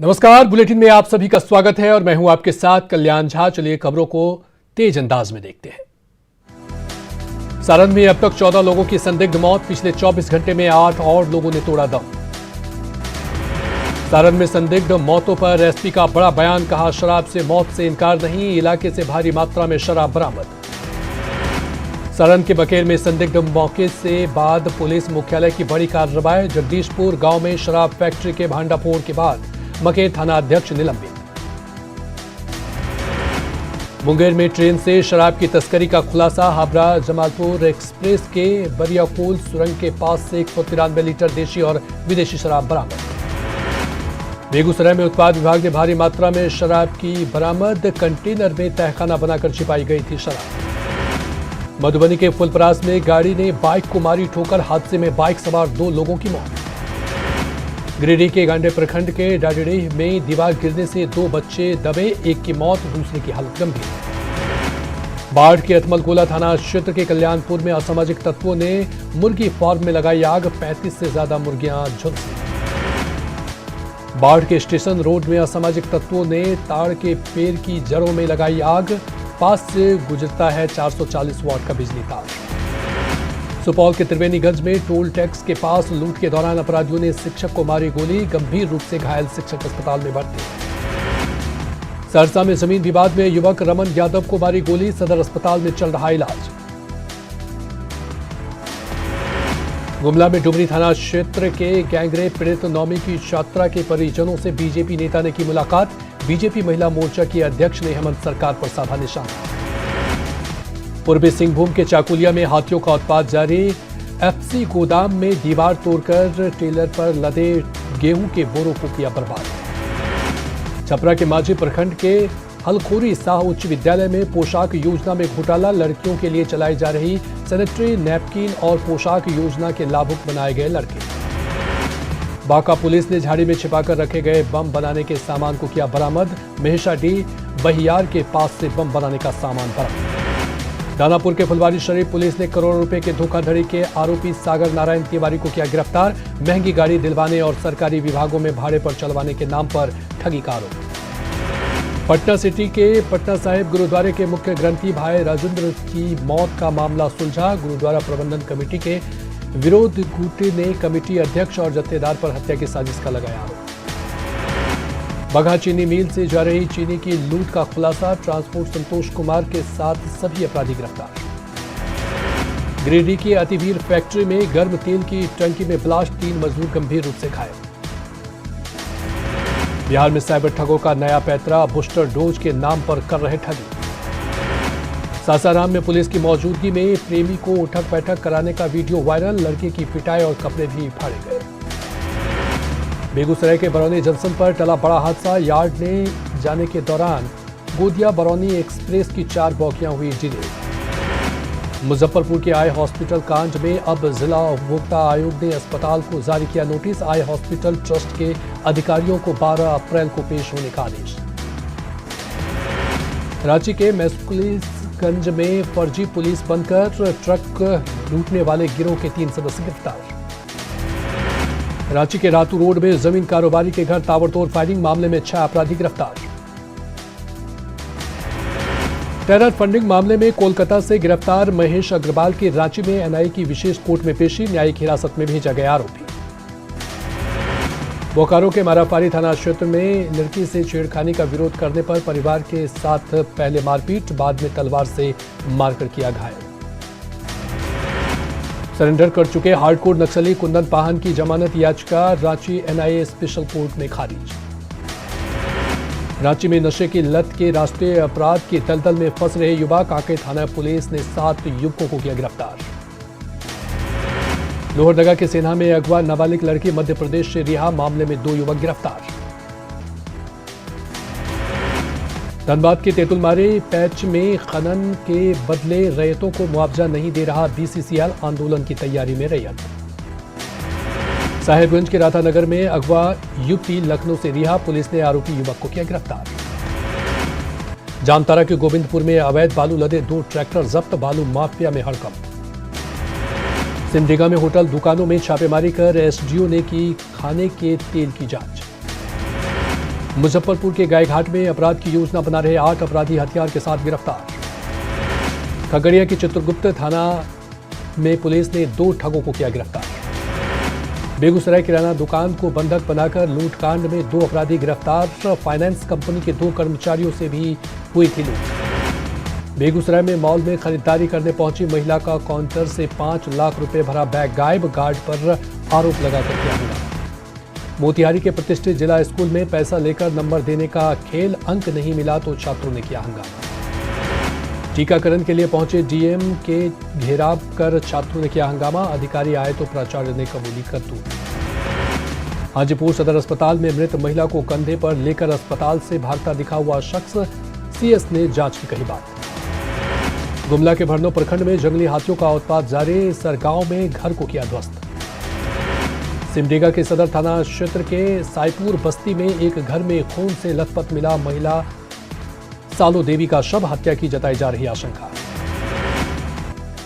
नमस्कार, बुलेटिन में आप सभी का स्वागत है और मैं हूं आपके साथ कल्याण झा। चलिए खबरों को तेज अंदाज में देखते हैं। सारण में अब तक 14 लोगों की संदिग्ध मौत, पिछले 24 घंटे में 8 और लोगों ने तोड़ा दम। सारण में संदिग्ध मौतों पर एसपी का बड़ा बयान, कहा शराब से मौत से इनकार नहीं, इलाके से भारी मात्रा में शराब बरामद। सारण के बकेर में संदिग्ध मौके से बाद पुलिस मुख्यालय की बड़ी कार्रवाई, जगदीशपुर गांव में शराब फैक्ट्री के भांडाफोड़ के बाद मकेर थाना अध्यक्ष निलंबित। मुंगेर में ट्रेन से शराब की तस्करी का खुलासा, हावड़ा जमालपुर एक्सप्रेस के बरियाकोल सुरंग के पास से 193 लीटर देशी और विदेशी शराब बरामद। बेगूसराय में उत्पाद विभाग ने भारी मात्रा में शराब की बरामद, कंटेनर में तहखाना बनाकर छिपाई गई थी शराब। मधुबनी के फुलपरास में गाड़ी ने बाइक को मारी ठोकर, हादसे में बाइक सवार 2 लोगों की मौत। गिरिडीह के गांडे प्रखंड के डाडीडीह में दीवार गिरने से 2 बच्चे दबे, एक की मौत, दूसरे की हालत गंभीर। बाढ़ के अथमलगोला थाना क्षेत्र के कल्याणपुर में असामाजिक तत्वों ने मुर्गी फार्म में लगाई आग, 35 से ज्यादा मुर्गियां झुलसी। बाढ़ के स्टेशन रोड में असामाजिक तत्वों ने ताड़ के पेड़ की जड़ों में लगाई आग, पास से गुजरता है 440 वाट का बिजली तार। सुपौल के त्रिवेणीगंज में टोल टैक्स के पास लूट के दौरान अपराधियों ने शिक्षक को मारी गोली, गंभीर रूप से घायल शिक्षक अस्पताल में भर्ती। सहरसा में जमीन विवाद में युवक रमन यादव को मारी गोली, सदर अस्पताल में चल रहा इलाज। गुमला में डुमरी थाना क्षेत्र के गैंगरेप पीड़ित 9वीं की छात्रा के परिजनों से बीजेपी नेता ने की मुलाकात, बीजेपी महिला मोर्चा की अध्यक्ष ने हेमंत सरकार पर साधा निशाना। पूर्वी सिंहभूम के चाकुलिया में हाथियों का उत्पात जारी, एफसी गोदाम में दीवार तोड़कर टेलर पर लदे गेहूं के बोरों को किया बर्बाद। छपरा के माझी प्रखंड के हलखोरी शाह उच्च विद्यालय में पोशाक योजना में घोटाला, लड़कियों के लिए चलाई जा रही सैनिटरी नैपकिन और पोशाक योजना के लाभुक बनाए गए लड़के। बांका पुलिस ने झाड़ी में छिपाकर रखे गए बम बनाने के सामान को किया बरामद, महेशाडीह बहियार के पास से बम बनाने का सामान बरामद। दानापुर के फुलवारी शरीफ पुलिस ने करोड़ों रुपए के धोखाधड़ी के आरोपी सागर नारायण तिवारी को किया गिरफ्तार, महंगी गाड़ी दिलवाने और सरकारी विभागों में भाड़े पर चलवाने के नाम पर ठगी का आरोप। पटना सिटी के पटना साहिब गुरुद्वारे के मुख्य ग्रंथी भाई राजेंद्र की मौत का मामला सुलझा, गुरुद्वारा प्रबंधन कमेटी के विरोध गुटे ने कमेटी अध्यक्ष और जत्थेदार पर हत्या की साजिश का लगाया आरोप। बगहा चीनी मिल से जा रही चीनी की लूट का खुलासा, ट्रांसपोर्ट संतोष कुमार के साथ सभी अपराधी गिरफ्तार। गिरिडीह की अतिवीर फैक्ट्री में गर्म तेल की टंकी में ब्लास्ट, 3 मजदूर गंभीर रूप से घायल। बिहार में साइबर ठगों का नया पैंतरा, बूस्टर डोज के नाम पर कर रहे ठगी। सासाराम में पुलिस की मौजूदगी में प्रेमी को उठक बैठक कराने का वीडियो वायरल, लड़के की पिटाई और कपड़े भी फाड़े गए। बेगूसराय के बरौनी जंक्शन पर टला बड़ा हादसा, यार्ड ने जाने के दौरान गोदिया बरौनी एक्सप्रेस की 4 बोगियां हुई डिले। मुजफ्फरपुर के आई हॉस्पिटल कांड में अब जिला उपभोक्ता आयोग ने अस्पताल को जारी किया नोटिस, आई हॉस्पिटल ट्रस्ट के अधिकारियों को 12 अप्रैल को पेश होने का आदेश। रांची के मैसकुलिसगंज में फर्जी पुलिस बनकर ट्रक लूटने वाले गिरोह के 3 सदस्य गिरफ्तार। रांची के रातू रोड में जमीन कारोबारी के घर ताबड़तोड़ फायरिंग, मामले में 6 अपराधी गिरफ्तार। टेरर फंडिंग मामले में कोलकाता से गिरफ्तार महेश अग्रवाल की रांची में एनआईए की विशेष कोर्ट में पेशी, न्यायिक हिरासत में भेजा गया आरोपी। बोकारो के मारापारी थाना क्षेत्र में लड़की से छेड़खानी का विरोध करने पर परिवार के साथ पहले मारपीट, बाद में तलवार से मारकर किया घायल। सरेंडर कर चुके हार्डकोर नक्सली कुंदन पाहन की जमानत याचिका रांची एनआईए स्पेशल कोर्ट में खारिज। रांची में नशे की लत के राष्ट्रीय अपराध के दलदल में फंस रहे युवा, कांके थाना पुलिस ने 7 युवकों को किया गिरफ्तार। लोहरदगा के सेना में अगवा नाबालिग लड़की मध्य प्रदेश से रिहा, मामले में 2 युवक गिरफ्तार। धनबाद के तेतुलमारी पैच में खनन के बदले रैयतों को मुआवजा नहीं दे रहा बीसीसीएल, आंदोलन की तैयारी में रैयत। साहेबगंज के राधानगर में अगवा युवती लखनऊ से रिहा, पुलिस ने आरोपी युवक को किया गिरफ्तार। जामताड़ा के गोविंदपुर में अवैध बालू लदे 2 ट्रैक्टर जब्त, बालू माफिया में हड़कंप। सिमडेगा में होटल दुकानों में छापेमारी कर एसडीओ ने की खाने के तेल की जांच। मुजफ्फरपुर के गायघाट में अपराध की योजना बना रहे 8 अपराधी हथियार के साथ गिरफ्तार। खगड़िया के चित्रगुप्त थाना में पुलिस ने 2 ठगों को किया गिरफ्तार। बेगूसराय किराना दुकान को बंधक बनाकर लूटकांड में 2 अपराधी गिरफ्तार। फाइनेंस कंपनी के 2 कर्मचारियों से भी हुई थी लूट। बेगूसराय में मॉल में खरीदारी करने पहुंची महिला का काउंटर से 5 लाख रुपए भरा बैग गायब। गार्ड पर आरोप लगाकर किया हंगामा। मोतिहारी के प्रतिष्ठित जिला स्कूल में पैसा लेकर नंबर देने का खेल, अंक नहीं मिला तो छात्रों ने किया हंगामा। टीकाकरण के लिए पहुंचे डीएम के घेराव कर छात्रों ने किया हंगामा। अधिकारी आए तो प्राचार्य ने कबूली करतूत। हाजीपुर सदर अस्पताल में मृत महिला को कंधे पर लेकर अस्पताल से भागता दिखा हुआ शख्स, सीएस ने जांच की कही बात। गुमला के भरनो प्रखंड में जंगली हाथियों का उत्पात जारी। सरगांव में घर को किया ध्वस्त। सिमडेगा के सदर थाना क्षेत्र के साईपुर बस्ती में एक घर में खून से लथपथ मिला महिला सालो देवी का शव, हत्या की जताई जा रही आशंका।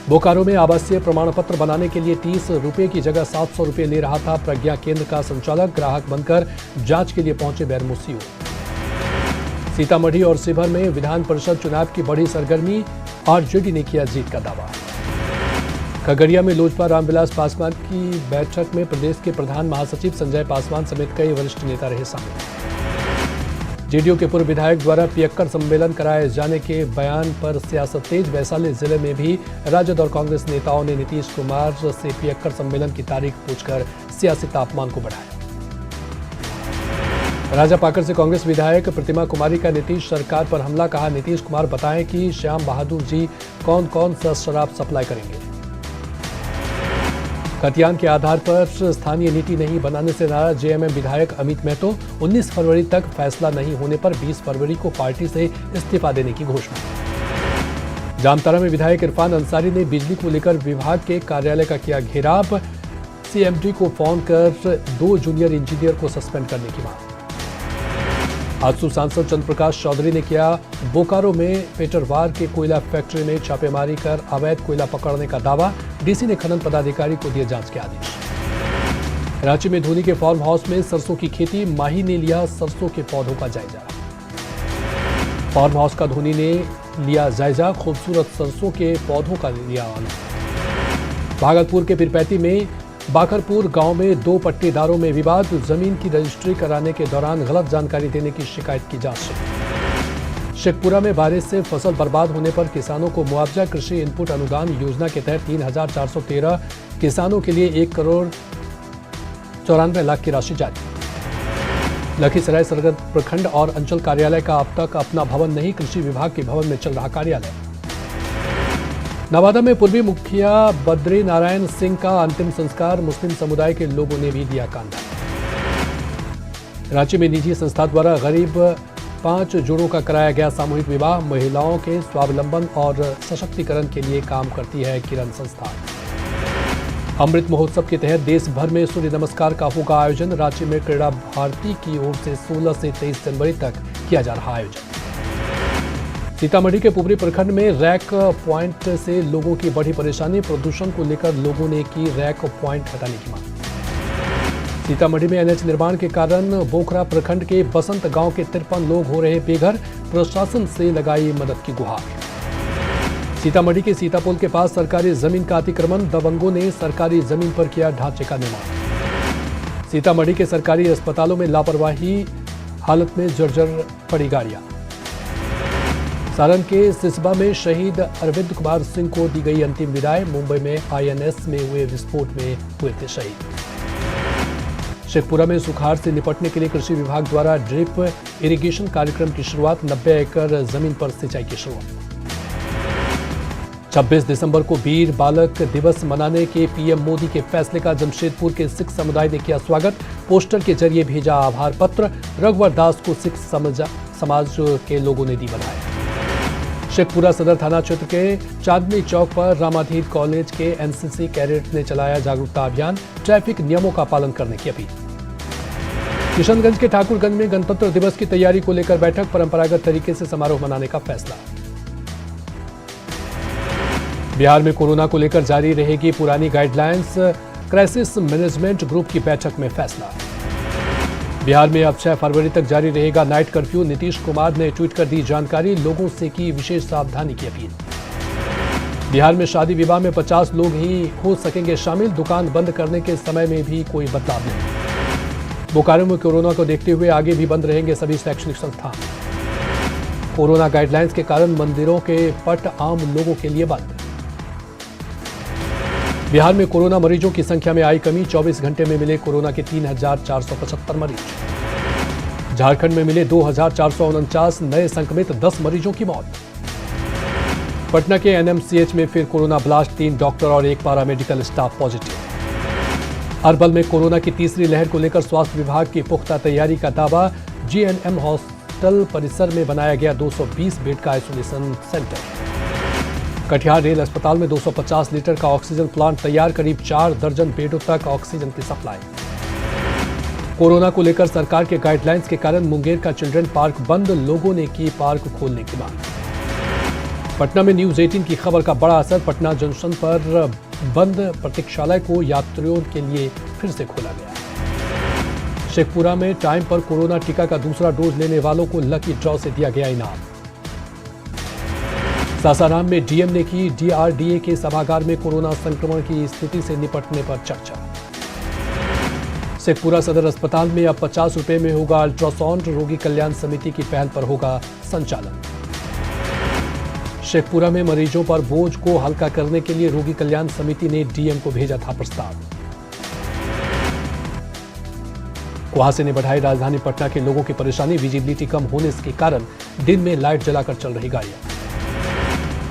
बोकारो में आवासीय प्रमाण पत्र बनाने के लिए 30 रुपए की जगह 700 रुपए ले रहा था प्रज्ञा केंद्र का संचालक। ग्राहक बनकर जांच के लिए पहुंचे बैरमुसियो। सीतामढ़ी और शिवहर में विधान परिषद चुनाव की बड़ी सरगर्मी, आरजेडी ने किया जीत का दावा। खगड़िया में लोजपा रामविलास पासवान की बैठक में प्रदेश के प्रधान महासचिव संजय पासवान समेत कई वरिष्ठ नेता रहे शामिल। जेडीयू के पूर्व विधायक द्वारा पियक्कड़ सम्मेलन कराए जाने के बयान पर सियासत तेज। वैशाली जिले में भी राजद और कांग्रेस नेताओं ने नीतीश कुमार से पियक्कड़ सम्मेलन की तारीख पूछकर सियासी तापमान को बढ़ाया। राजापाकर से कांग्रेस विधायक प्रतिमा कुमारी का नीतीश सरकार पर हमला, कहा नीतीश कुमार बताएं कि श्याम बहादुर जी कौन कौन सा शराब सप्लाई करेंगे। खतियान के आधार पर स्थानीय नीति नहीं बनाने से नाराज जेएमएम विधायक अमित महतो। 19 फरवरी तक फैसला नहीं होने पर 20 फरवरी को पार्टी से इस्तीफा देने की घोषणा। जामताड़ा में विधायक इरफान अंसारी ने बिजली को लेकर विभाग के कार्यालय का किया घेराव। सीएमडी को फोन कर 2 जूनियर इंजीनियर को सस्पेंड करने की मांग। आजसू सांसद चंद्रप्रकाश चौधरी ने किया बोकारो में पेटरवार के कोयला फैक्ट्री में छापेमारी कर अवैध कोयला पकड़ने का दावा। डीसी ने खनन पदाधिकारी को दिए जांच के आदेश। रांची में धोनी के फार्म हाउस में सरसों की खेती, माही ने लिया सरसों के पौधों का जायजा। फार्म हाउस का धोनी ने लिया जायजा, खूबसूरत सरसों के पौधों का लिया आनंद। भागलपुर के पिरपैती में बाखरपुर गांव में 2 पट्टेदारों में विवाद। जमीन की रजिस्ट्री कराने के दौरान गलत जानकारी देने की शिकायत की जांच। शेखपुरा में बारिश से फसल बर्बाद होने पर किसानों को मुआवजा। कृषि इनपुट अनुदान योजना के तहत 3,413 किसानों के लिए 1 करोड़ 94 लाख की राशि जारी। लखीसराय सरगद प्रखंड और अंचल कार्यालय का अब तक अपना भवन नहीं, कृषि विभाग के भवन में चल रहा कार्यालय। नवादा में पूर्वी मुखिया बद्री नारायण सिंह का अंतिम संस्कार, मुस्लिम समुदाय के लोगों ने भी दिया कांधा। रांची में निजी संस्था द्वारा गरीब 5 जोड़ों का कराया गया सामूहिक विवाह। महिलाओं के स्वावलंबन और सशक्तिकरण के लिए काम करती है किरण संस्था। अमृत महोत्सव के तहत देश भर में सूर्य नमस्कार का होगा आयोजन। रांची में क्रीड़ा भारती की ओर से 16 से 23 जनवरी तक किया जा रहा आयोजन। सीतामढ़ी के पुपरी प्रखंड में रैक पॉइंट से लोगों की बढ़ी परेशानी। प्रदूषण को लेकर लोगों ने की रैक पॉइंट हटाने की मांग। सीतामढ़ी में एनएच निर्माण के कारण बोखरा प्रखंड के बसंत गांव के 53 लोग हो रहे बेघर। प्रशासन से लगाई मदद की गुहार। सीतामढ़ी के सीतापुल के पास सरकारी जमीन का अतिक्रमण। दबंगों ने सरकारी जमीन पर किया ढांचे का निर्माण। सीतामढ़ी के सरकारी अस्पतालों में लापरवाही, हालत में जर्जर पड़ी गाड़ियां। सारण के सिसबा में शहीद अरविंद कुमार सिंह को दी गई अंतिम विदाई। मुंबई में आईएनएस में हुए विस्फोट में हुए थे शहीद। शेखपुरा में सुखाड़ से निपटने के लिए कृषि विभाग द्वारा ड्रिप इरिगेशन कार्यक्रम की शुरुआत। 90 एकड़ जमीन पर सिंचाई की शुरुआत। 26 दिसंबर को वीर बालक दिवस मनाने के पीएम मोदी के फैसले का जमशेदपुर के सिख समुदाय ने किया स्वागत। पोस्टर के जरिए भेजा आभार पत्र। रघुवर दास को सिख समाज के लोगों ने दी बधाई। शेखपुरा सदर थाना क्षेत्र के चांदनी चौक पर रामाधीर कॉलेज के एनसीसी कैडेट ने चलाया जागरूकता अभियान। ट्रैफिक नियमों का पालन करने की अपील। किशनगंज के ठाकुरगंज में गणतंत्र दिवस की तैयारी को लेकर बैठक। परंपरागत तरीके से समारोह मनाने का फैसला। बिहार में कोरोना को लेकर जारी रहेगी पुरानी गाइडलाइंस। क्राइसिस मैनेजमेंट ग्रुप की बैठक में फैसला। बिहार में अब 6 फरवरी तक जारी रहेगा नाइट कर्फ्यू। नीतीश कुमार ने ट्वीट कर दी जानकारी, लोगों से की विशेष सावधानी की अपील। बिहार में शादी विवाह में 50 लोग ही हो सकेंगे शामिल। दुकान बंद करने के समय में भी कोई बदलाव नहीं। बोकारो में कोरोना को देखते हुए आगे भी बंद रहेंगे सभी शैक्षणिक संस्थान। कोरोना गाइडलाइंस के कारण मंदिरों के पट आम लोगों के लिए बंद। बिहार में कोरोना मरीजों की संख्या में आई कमी। 24 घंटे में मिले कोरोना के 3,475 मरीज। झारखंड में मिले 2,449 नए संक्रमित, 10 मरीजों की मौत। पटना के एनएमसीएच में फिर कोरोना ब्लास्ट, 3 डॉक्टर और 1 पैरामेडिकल स्टाफ पॉजिटिव। अरवल में कोरोना की तीसरी लहर को लेकर स्वास्थ्य विभाग की पुख्ता तैयारी का दावा। जीएनएम हॉस्पिटल परिसर में बनाया गया 220 बेड का आइसोलेशन सेंटर। कटिहार रेल अस्पताल में 250 लीटर का ऑक्सीजन प्लांट तैयार, करीब 4 दर्जन बेडों तक ऑक्सीजन की सप्लाई। कोरोना को लेकर सरकार के गाइडलाइंस के कारण मुंगेर का चिल्ड्रन पार्क बंद, लोगों ने की पार्क खोलने की मांग। पटना में न्यूज 18 की खबर का बड़ा असर। पटना जंक्शन पर बंद प्रतीक्षालय को यात्रियों के लिए फिर से खोला गया। शेखपुरा में टाइम पर कोरोना टीका का दूसरा डोज लेने वालों को लकी ड्रॉ से दिया गया इनाम। सासाराम में डीएम ने की डीआरडीए के सभागार में कोरोना संक्रमण की स्थिति से निपटने पर चर्चा। शेखपुरा सदर अस्पताल में अब 50 रुपए में होगा अल्ट्रासाउंड, रोगी कल्याण समिति की पहल पर होगा संचालन। शेखपुरा में मरीजों पर बोझ को हल्का करने के लिए रोगी कल्याण समिति ने डीएम को भेजा था प्रस्ताव। कुहासे ने बढ़ाई राजधानी पटना के लोगों की परेशानी। विजिबिलिटी कम होने के कारण दिन में लाइट जलाकर चल रही गाड़ियां।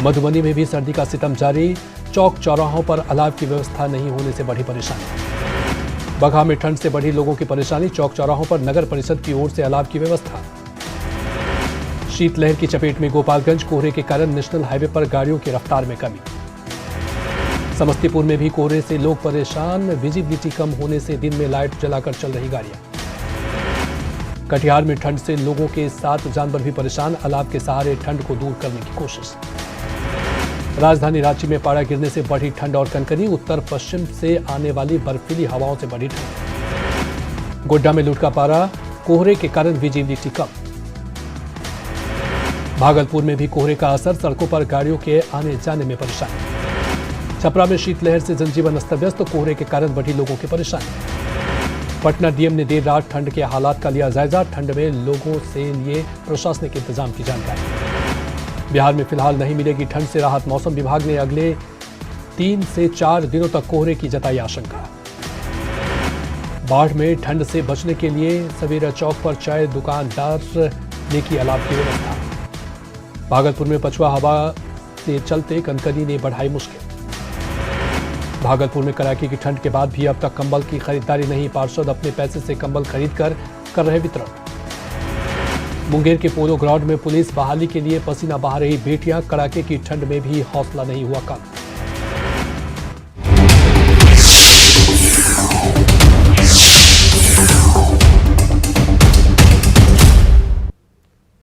मधुबनी में भी सर्दी का सितम जारी। चौक चौराहों पर अलाव की व्यवस्था नहीं होने से बढ़ी परेशानी। बगहा में ठंड से बढ़ी लोगों की परेशानी। चौक चौराहों पर नगर परिषद की ओर से अलाव की व्यवस्था। शीतलहर की चपेट में गोपालगंज, कोहरे के कारण नेशनल हाईवे पर गाड़ियों की रफ्तार में कमी। समस्तीपुर में भी कोहरे से लोग परेशान। विजिबिलिटी कम होने से दिन में लाइट जलाकर चल रही गाड़ियां। कटिहार में ठंड से लोगों के साथ जानवर भी परेशान। अलाव के सहारे ठंड को दूर करने की कोशिश। राजधानी रांची में पारा गिरने से बढ़ी ठंड और कनकनी। उत्तर पश्चिम से आने वाली बर्फीली हवाओं से बढ़ी ठंड। गोड्डा में लुढ़का पारा, कोहरे के कारण विजिबिलिटी कम। भागलपुर में भी कोहरे का असर, सड़कों पर गाड़ियों के आने जाने में परेशानी। छपरा में शीतलहर से जनजीवन अस्त व्यस्त, कोहरे के कारण बढ़ी लोगों की परेशानी। पटना डीएम ने देर रात ठंड के हालात का लिया जायजा। ठंड में लोगों से लिए प्रशासनिक इंतजाम की जानकारी। बिहार में फिलहाल नहीं मिलेगी ठंड से राहत। मौसम विभाग ने अगले 3 से 4 दिनों तक कोहरे की जताई आशंका। बाढ़ में ठंड से बचने के लिए सवेरा चौक पर चाय दुकानदार ने की अलाव की व्यवस्था। भागलपुर में पछुआ हवा से चलते कनकनी ने बढ़ाई मुश्किल। भागलपुर में कड़ाके की ठंड के बाद भी अब तक कंबल की खरीदारी नहीं। पार्षद अपने पैसे से कंबल खरीदकर कर रहे वितरण। मुंगेर के पोलो ग्राउंड में पुलिस बहाली के लिए पसीना बहा रही बेटियां। कड़ाके की ठंड में भी हौसला नहीं हुआ कम।